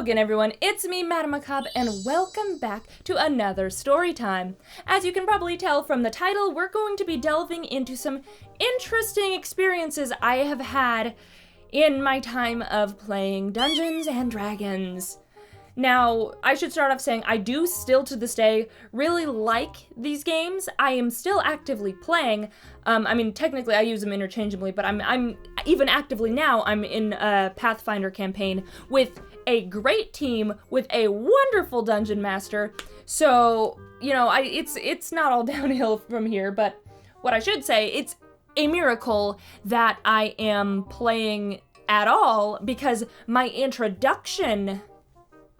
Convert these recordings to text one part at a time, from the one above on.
again, everyone. It's me, MadameMacabre, and welcome back to another story time. As you can probably tell from the title, we're going to be delving into some interesting experiences I have had in my time of playing Dungeons and Dragons. Now, I should start off saying I do still to this day really like these games. I am still actively playing. I mean, technically I use them interchangeably, but I'm even actively now, I'm in a Pathfinder campaign with a great team, with a wonderful dungeon master. So, you know, it's not all downhill from here, but what I should say, it's a miracle that I am playing at all, because my introduction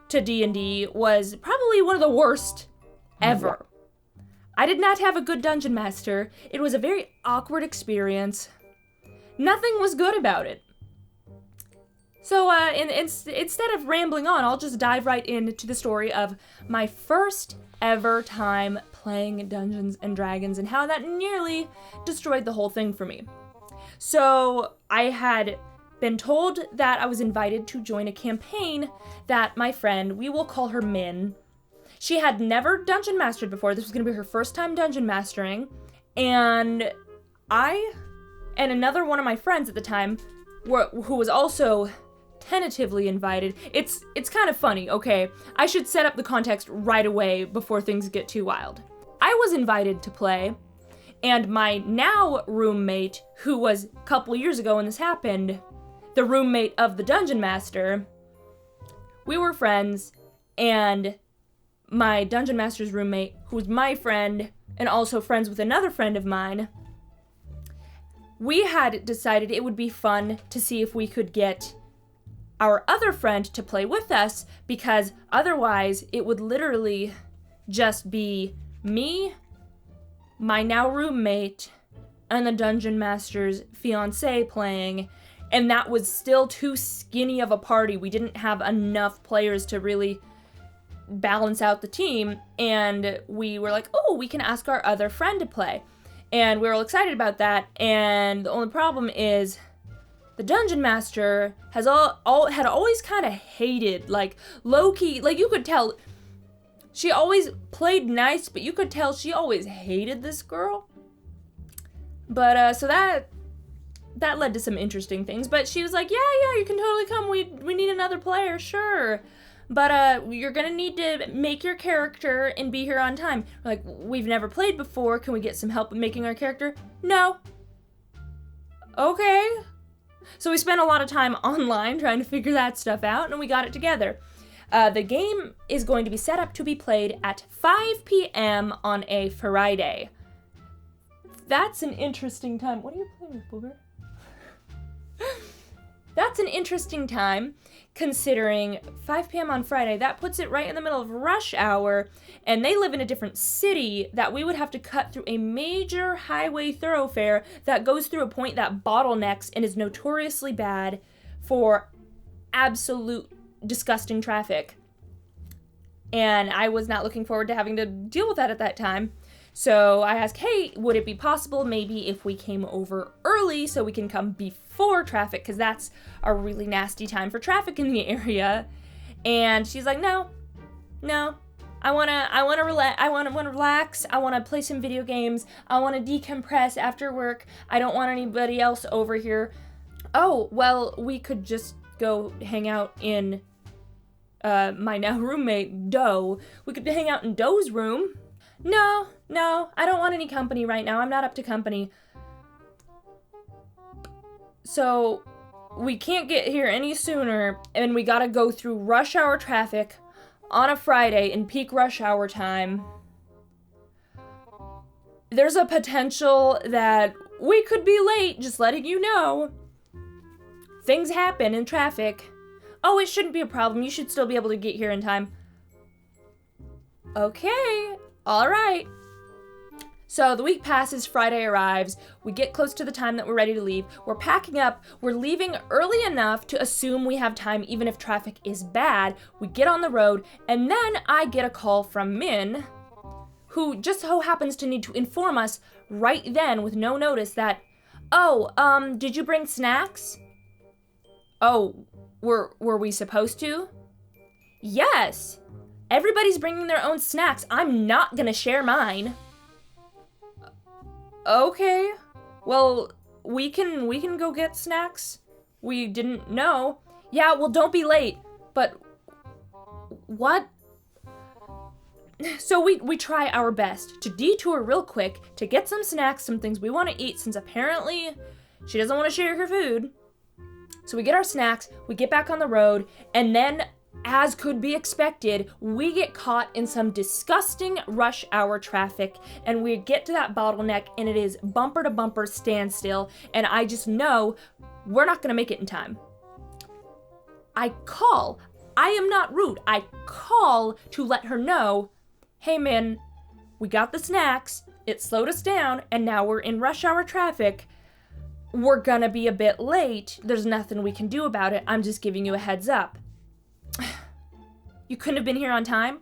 to D&D was probably one of the worst ever. I did not have a good dungeon master. It was a very awkward experience. Nothing was good about it. So instead of rambling on, I'll just dive right into the story of my first ever time playing Dungeons and Dragons and how that nearly destroyed the whole thing for me. So I had been told that I was invited to join a campaign that my friend, we will call her Min, she had never dungeon mastered before. This was going to be her first time dungeon mastering, and I and another one of my friends at the time, who was also tentatively invited. It's kind of funny, okay? I should set up the context right away before things get too wild. I was invited to play, and my now roommate, who was a couple years ago when this happened, the roommate of the dungeon master, we were friends, and my dungeon master's roommate, who was my friend and also friends with another friend of mine, we had decided it would be fun to see if we could get our other friend to play with us, because otherwise it would literally just be me, my now roommate, and the dungeon master's fiance playing. And that was still too skinny of a party. We didn't have enough players to really balance out the team. And we were like, oh, we can ask our other friend to play. And we were all excited about that. And the only problem is the dungeon master had always kind of hated, like, low-key, like, you could tell she always played nice, but you could tell she always hated this girl. But, so that led to some interesting things, but she was like, yeah, you can totally come, we need another player, sure, but you're gonna need to make your character and be here on time. We're like, we've never played before, can we get some help with making our character? No. Okay. So we spent a lot of time online trying to figure that stuff out, and we got it together. The game is going to be set up to be played at 5 p.m. on a Friday. That's an interesting time. What are you playing with, Boober? That's an interesting time, considering 5 p.m. on Friday. That puts it right in the middle of rush hour, and they live in a different city that we would have to cut through a major highway thoroughfare that goes through a point that bottlenecks and is notoriously bad for absolute disgusting traffic. And I was not looking forward to having to deal with that at that time. So I asked, hey, would it be possible maybe if we came over early so we can come before traffic, because that's a really nasty time for traffic in the area. And she's like, no, I wanna relax, I wanna play some video games, I wanna decompress after work, I don't want anybody else over here. Oh, well, we could just go hang out in my now roommate, Doe. We could hang out in Doe's room. No, I don't want any company right now. I'm not up to company. So, we can't get here any sooner, and we gotta go through rush hour traffic on a Friday in peak rush hour time. There's a potential that we could be late, just letting you know. Things happen in traffic. Oh, it shouldn't be a problem. You should still be able to get here in time. Okay. All right. So the week passes, Friday arrives, we get close to the time that we're ready to leave, we're packing up, we're leaving early enough to assume we have time even if traffic is bad. We get on the road, and then I get a call from Min, who just so happens to need to inform us right then with no notice that, did you bring snacks? Oh, were we supposed to? Yes! Everybody's bringing their own snacks. I'm not gonna share mine. Okay. Well, we can go get snacks. We didn't know. Yeah, well, don't be late. But what? So we try our best to detour real quick to get some snacks, some things we want to eat, since apparently she doesn't want to share her food. So we get our snacks, we get back on the road, and then, as could be expected, we get caught in some disgusting rush hour traffic, and we get to that bottleneck, and it is bumper to bumper standstill, and I just know we're not gonna make it in time. I am not rude, I call to let her know, hey man, we got the snacks, it slowed us down, and now we're in rush hour traffic. We're gonna be a bit late, there's nothing we can do about it, I'm just giving you a heads up. You couldn't have been here on time?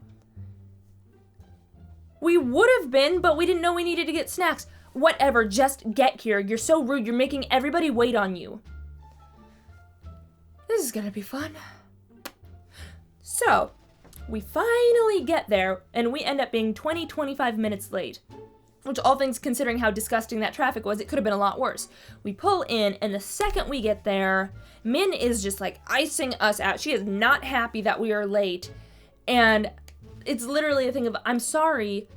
We would have been, but we didn't know we needed to get snacks. Whatever, just get here. You're so rude, you're making everybody wait on you. This is gonna be fun. So, we finally get there, and we end up being 20-25 minutes late. Which, all things considering how disgusting that traffic was, it could have been a lot worse. We pull in, and the second we get there, Min is just like icing us out. She is not happy that we are late. And it's literally a thing of, I'm sorry,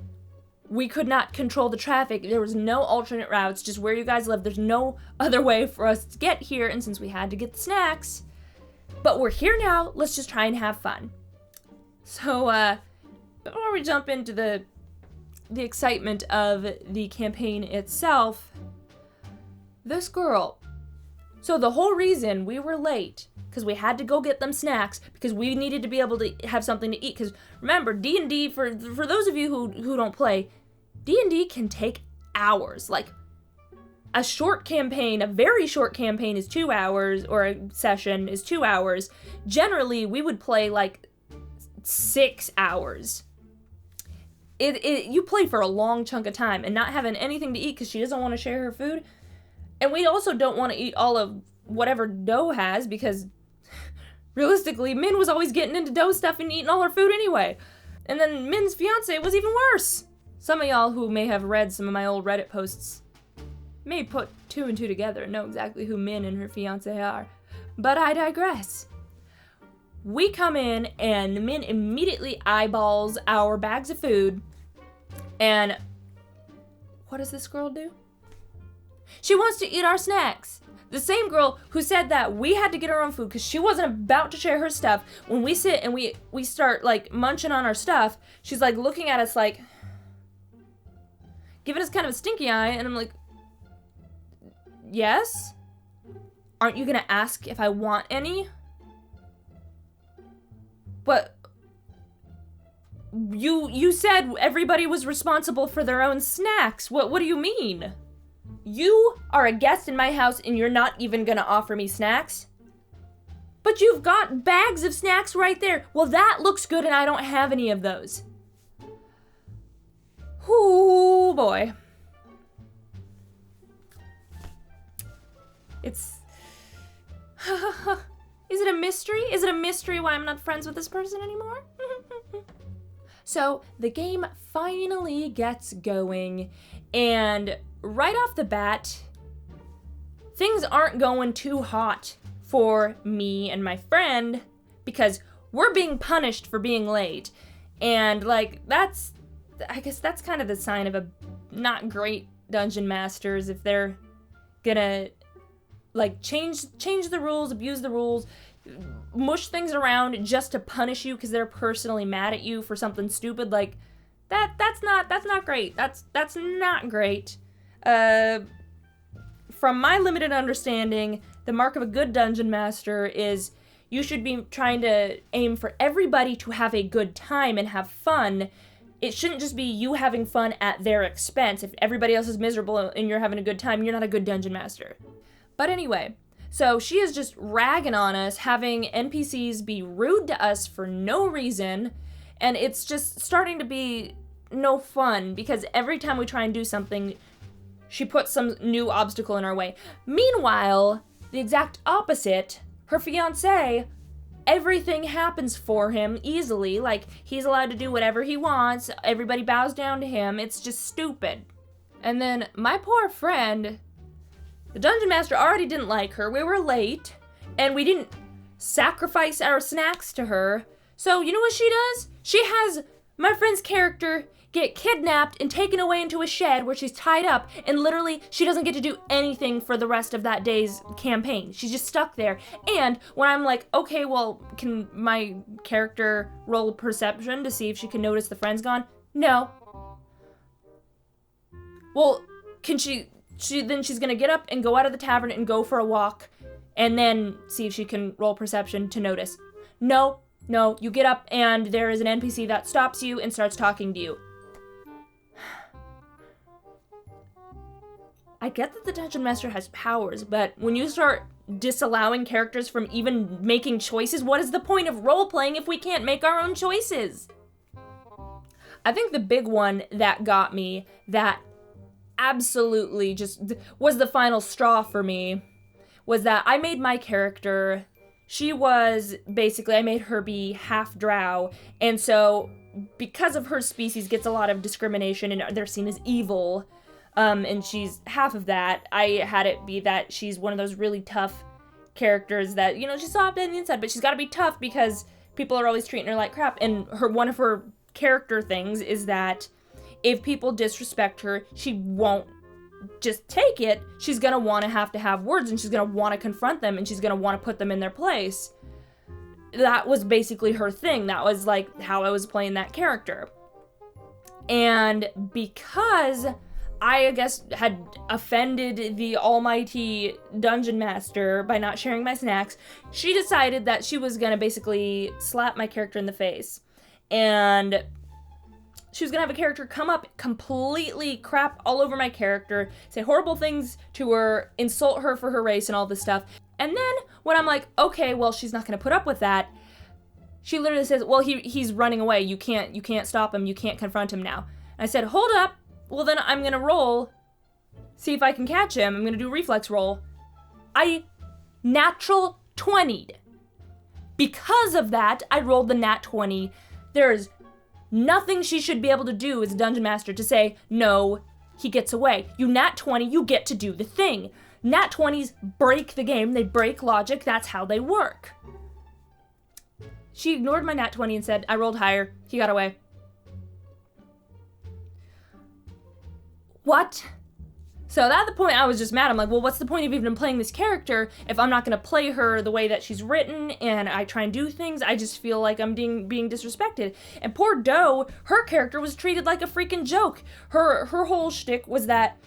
we could not control the traffic. There was no alternate routes, just where you guys live. There's no other way for us to get here. And since we had to get the snacks, but we're here now, let's just try and have fun. So, before we jump into the excitement of the campaign itself, this girl. So the whole reason we were late, because we had to go get them snacks, because we needed to be able to have something to eat, because remember, D&D, for those of you who don't play, D&D can take hours. Like, a short campaign, a very short campaign is 2 hours, or a session is 2 hours. Generally, we would play like 6 hours. You play for a long chunk of time, and not having anything to eat because she doesn't want to share her food. And we also don't want to eat all of whatever Doe has, because realistically, Min was always getting into Doe stuff and eating all her food anyway. And then Min's fiance was even worse. Some of y'all who may have read some of my old Reddit posts may put 2 and 2 together and know exactly who Min and her fiance are. But I digress. We come in, and Min immediately eyeballs our bags of food. And what does this girl do? She wants to eat our snacks. The same girl who said that we had to get our own food because she wasn't about to share her stuff. When we sit and we start like munching on our stuff, she's like looking at us like, giving us kind of a stinky eye. And I'm like, yes? Aren't you gonna ask if I want any? But you said everybody was responsible for their own snacks. What do you mean? You are a guest in my house and you're not even gonna offer me snacks? But you've got bags of snacks right there. Well, that looks good and I don't have any of those. Oh boy. It's... Is it a mystery? Is it a mystery why I'm not friends with this person anymore? So the game finally gets going, and right off the bat, things aren't going too hot for me and my friend, because we're being punished for being late. And like, I guess that's kind of the sign of a not great dungeon masters, if they're gonna like change the rules, abuse the rules, mush things around just to punish you because they're personally mad at you for something stupid. Like that's not great. That's not great. From my limited understanding, the mark of a good dungeon master is you should be trying to aim for everybody to have a good time and have fun. It shouldn't just be you having fun at their expense. If everybody else is miserable and you're having a good time, you're not a good dungeon master. But anyway, so she is just ragging on us, having NPCs be rude to us for no reason, and it's just starting to be no fun, because every time we try and do something, she puts some new obstacle in our way. Meanwhile, the exact opposite, her fiancé, everything happens for him easily. Like, he's allowed to do whatever he wants. Everybody bows down to him. It's just stupid. And then my poor friend, the Dungeon Master already didn't like her. We were late, and we didn't sacrifice our snacks to her. So, you know what she does? She has my friend's character get kidnapped and taken away into a shed where she's tied up, and literally she doesn't get to do anything for the rest of that day's campaign. She's just stuck there. And when I'm like, okay, well, can my character roll perception to see if she can notice the friend's gone? No. Well, can then she's gonna get up and go out of the tavern and go for a walk and then see if she can roll perception to notice. No, you get up and there is an NPC that stops you and starts talking to you. I get that the Dungeon Master has powers, but when you start disallowing characters from even making choices, what is the point of role-playing if we can't make our own choices? I think the big one that got me, that absolutely just was the final straw for me, was that I made my character, she was basically, I made her be half drow, and so because of her species gets a lot of discrimination and they're seen as evil, and she's half of that, I had it be that she's one of those really tough characters that, you know, she's soft on the inside, but she's got to be tough because people are always treating her like crap. And one of her character things is that if people disrespect her, she won't just take it. She's going to have words, and she's going to want to confront them, and she's going to want to put them in their place. That was basically her thing. That was like how I was playing that character. And because I guess had offended the almighty Dungeon Master by not sharing my snacks, she decided that she was gonna basically slap my character in the face. And she was gonna have a character come up, completely crap all over my character, say horrible things to her, insult her for her race and all this stuff. And then when I'm like, okay, well, she's not gonna put up with that, she literally says, well, he's running away. You can't stop him. You can't confront him now. And I said, hold up. Well, then I'm gonna roll, see if I can catch him. I'm gonna do a reflex roll. I natural 20'd. Because of that, I rolled the nat 20. There's nothing she should be able to do as a Dungeon Master to say, no, he gets away. You nat 20, you get to do the thing. Nat 20s break the game, they break logic, that's how they work. She ignored my nat 20 and said, I rolled higher, he got away. What? So at the point I was just mad. I'm like, well, what's the point of even playing this character if I'm not going to play her the way that she's written and I try and do things? I just feel like I'm being disrespected. And poor Doe, her character was treated like a freaking joke. Her whole shtick was that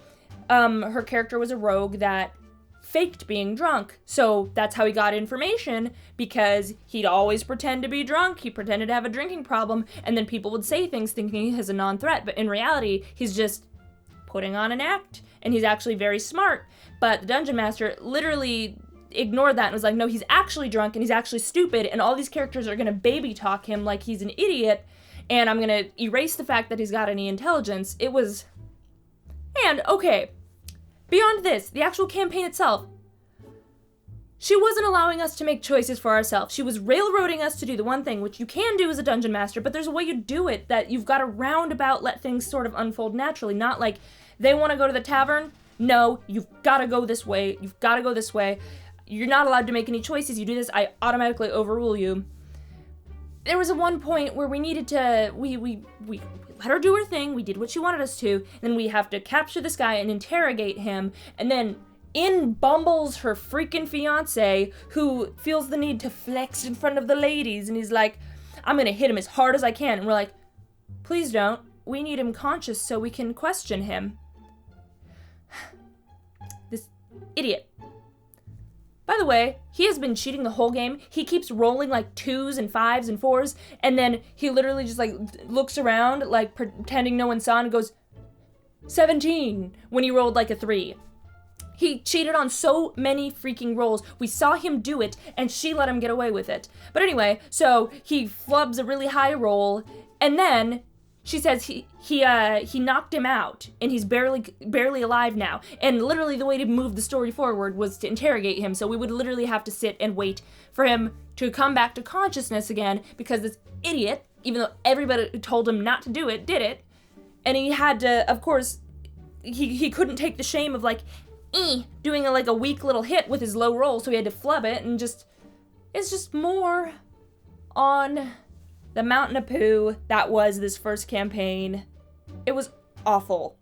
her character was a rogue that faked being drunk. So that's how he got information, because he'd always pretend to be drunk. He pretended to have a drinking problem, and then people would say things thinking he has a non-threat. But in reality, he's just putting on an act, and he's actually very smart. But the Dungeon Master literally ignored that and was like, no, he's actually drunk and he's actually stupid, and all these characters are gonna baby talk him like he's an idiot, and I'm gonna erase the fact that he's got any intelligence. It was... And, okay, beyond this, the actual campaign itself, she wasn't allowing us to make choices for ourselves. She was railroading us to do the one thing, which you can do as a Dungeon Master, but there's a way you do it that you've got to roundabout let things sort of unfold naturally, not like, they want to go to the tavern? No, you've got to go this way. You've got to go this way. You're not allowed to make any choices. You do this, I automatically overrule you. There was a one point where we needed to, we let her do her thing. We did what she wanted us to. And then we have to capture this guy and interrogate him. And then in bumbles her freaking fiance, who feels the need to flex in front of the ladies. And he's like, I'm going to hit him as hard as I can. And we're like, please don't. We need him conscious so we can question him. This idiot. By the way, he has been cheating the whole game. He keeps rolling like 2s and 5s and 4s, and then he literally just like looks around like pretending no one saw and goes, 17, when he rolled like a 3. He cheated on so many freaking rolls. We saw him do it, and she let him get away with it. But anyway, so he flubs a really high roll, and then she says he knocked him out and he's barely alive now. And literally the way to move the story forward was to interrogate him. So we would literally have to sit and wait for him to come back to consciousness again, because this idiot, even though everybody told him not to do it, did it. And he had to, of course, he couldn't take the shame of doing a weak little hit with his low roll, so he had to flub it, and it's just more on the mountain of poo that was this first campaign. It was awful.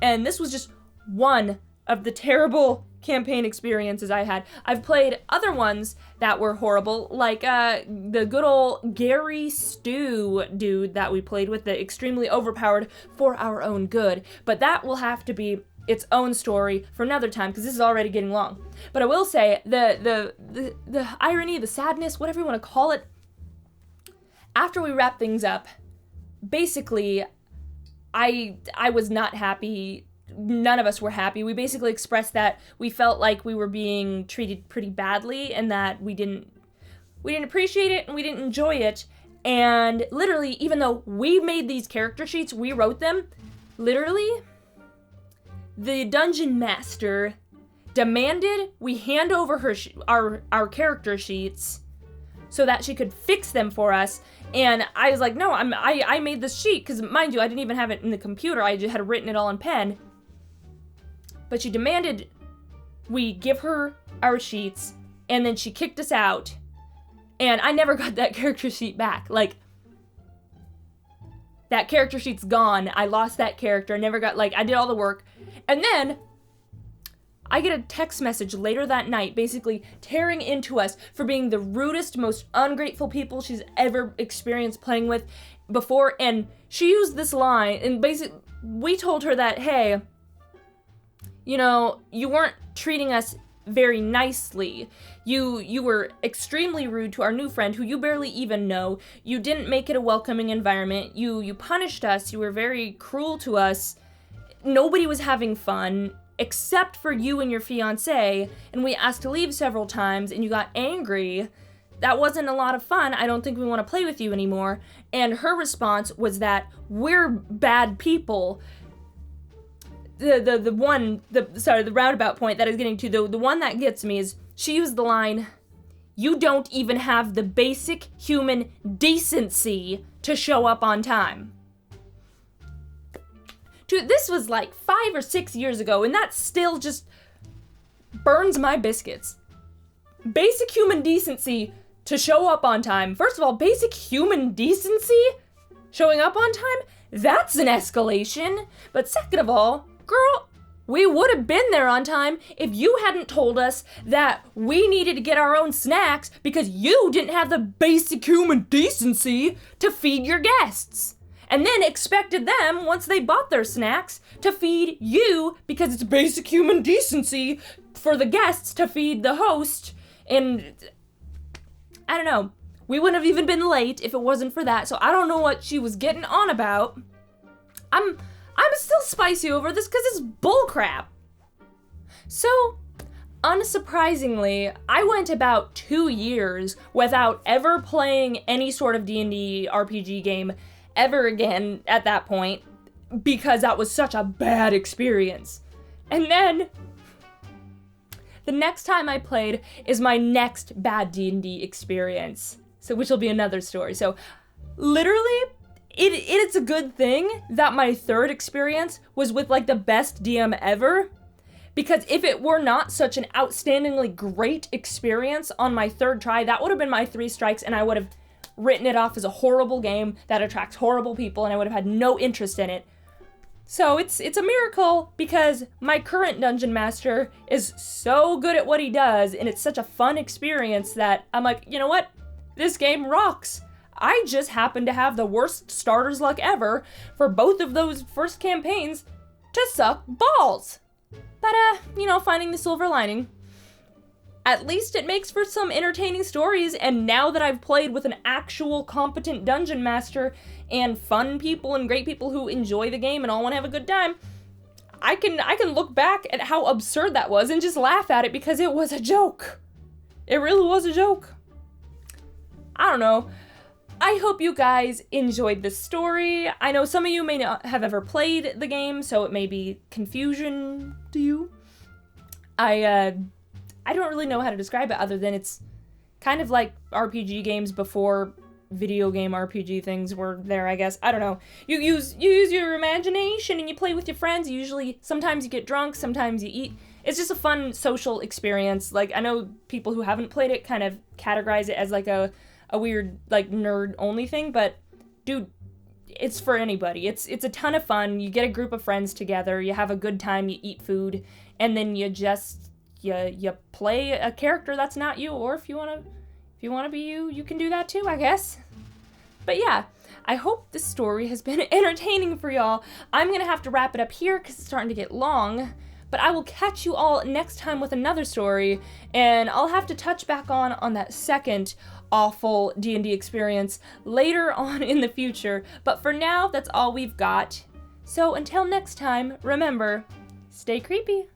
And this was just one of the terrible campaign experiences I had. I've played other ones that were horrible, like the good old Gary Stew dude that we played with, the extremely overpowered for our own good. But that will have to be its own story for another time, because this is already getting long. But I will say, the irony, the sadness, whatever you want to call it, after we wrap things up, basically, I was not happy. None of us were happy. We basically expressed that we felt like we were being treated pretty badly, and that we didn't appreciate it and we didn't enjoy it. And literally, even though we made these character sheets, we wrote them, literally, the dungeon master demanded we hand over our character sheets so that she could fix them for us. And I was like, no, I made this sheet, because mind you, I didn't even have it in the computer. I just had written it all in pen. But she demanded we give her our sheets, and then she kicked us out. And I never got that character sheet back. That character sheet's gone. I lost that character. I never got, I did all the work. And then I get a text message later that night, basically tearing into us for being the rudest, most ungrateful people she's ever experienced playing with before. And she used this line, and basically, we told her that, hey, you weren't treating us very nicely. You were extremely rude to our new friend, who you barely even know. You didn't make it a welcoming environment. You punished us. You were very cruel to us. Nobody was having fun, except for you and your fiancé, and we asked to leave several times, and you got angry. That wasn't a lot of fun. I don't think we want to play with you anymore. And her response was that we're bad people. The roundabout point that I was getting to, the one that gets me is, she used the line, "You don't even have the basic human decency to show up on time." Dude, this was 5 or 6 years ago, and that still just burns my biscuits. Basic human decency to show up on time. First of all, basic human decency? Showing up on time? That's an escalation. But second of all, girl, we would have been there on time if you hadn't told us that we needed to get our own snacks because you didn't have the basic human decency to feed your guests. And then expected them, once they bought their snacks, to feed you because it's basic human decency for the guests to feed the host. And I don't know. We wouldn't have even been late if it wasn't for that. So I don't know what she was getting on about. I'm still spicy over this because it's bullcrap. So, unsurprisingly, I went about 2 years without ever playing any sort of D&D RPG game ever again at that point, because that was such a bad experience. And then the next time I played is my next bad D&D experience, so which will be another story. So literally, it's a good thing that my third experience was with the best DM ever, because if it were not such an outstandingly great experience on my third try, that would have been my 3 strikes, and I would have written it off as a horrible game that attracts horrible people, and I would have had no interest in it. So it's a miracle, because my current dungeon master is so good at what he does, and it's such a fun experience that I'm like, you know what? This game rocks. I just happen to have the worst starter's luck ever for both of those first campaigns to suck balls. But, finding the silver lining. At least it makes for some entertaining stories, and now that I've played with an actual competent dungeon master and fun people and great people who enjoy the game and all want to have a good time, I can look back at how absurd that was and just laugh at it because it was a joke. It really was a joke. I don't know. I hope you guys enjoyed this story. I know some of you may not have ever played the game, so it may be confusion to you. I don't really know how to describe it other than it's kind of like RPG games before video game RPG things were there, I guess. I don't know. You use your imagination and you play with your friends. Usually, sometimes you get drunk, sometimes you eat. It's just a fun social experience. Like, I know people who haven't played it kind of categorize it as like a weird, like, nerd-only thing, but, dude, it's for anybody. It's a ton of fun. You get a group of friends together, you have a good time, you eat food, and then you just, you play a character that's not you, or if you want to be you, you can do that too, I guess. But yeah, I hope this story has been entertaining for y'all. I'm gonna have to wrap it up here because it's starting to get long, but I will catch you all next time with another story, and I'll have to touch back on that second awful D&D experience later on in the future, but for now, that's all we've got. So until next time, remember, stay creepy.